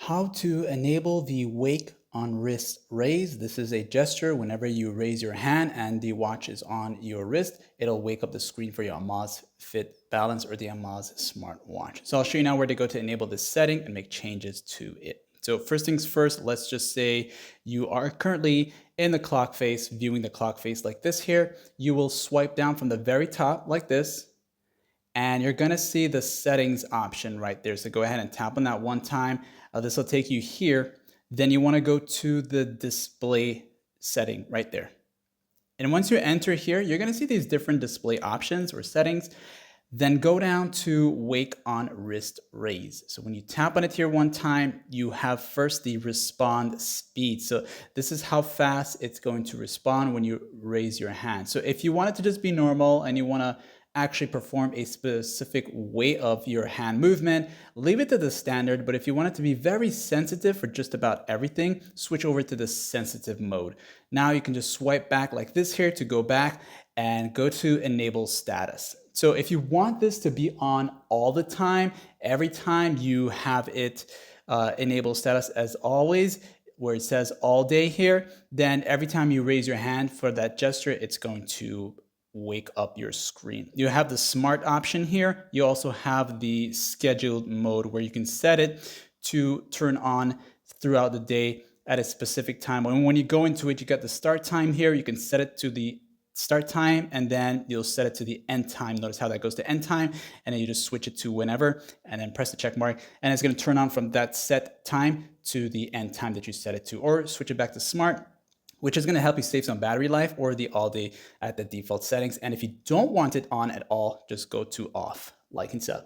How to enable the wake on wrist raise. This is a gesture whenever you raise your hand and the watch is on your wrist, it'll wake up the screen for your Amazfit Balance or the Amaz smartwatch. So I'll show you now where to go to enable this setting and make changes to it. So first things first, let's just say you are currently in the clock face, viewing the clock face like this here. You will swipe down from the very top like this, and you're gonna see the settings option right there. So go ahead and tap on that one time. This will take you here. Then you wanna go to the display setting right there. And once you enter here, you're gonna see these different display options or settings. Then go down to wake on wrist raise. So when you tap on it here one time, you have first the respond speed. So this is how fast it's going to respond when you raise your hand. So if you want it to just be normal and you wanna actually perform a specific way of your hand movement, leave it to the standard. But if you want it to be very sensitive for just about everything, switch over to the sensitive mode. Now you can just swipe back like this here to go back and go to enable status. So if you want this to be on all the time, every time you have it enable status as always, where it says all day here, then every time you raise your hand for that gesture, it's going to wake up your screen. You have the smart option here. You also have the scheduled mode where you can set it to turn on throughout the day at a specific time. And when you go into it, you got the start time here. You can set it to the start time and then you'll set it to the end time. Notice how that goes to end time, and then you just switch it to whenever and then press the check mark, and it's going to turn on from that set time to the end time that you set it to, or switch it back to smart, which is going to help you save some battery life, or the all day at the default settings. And if you don't want it on at all, just go to off like and sub.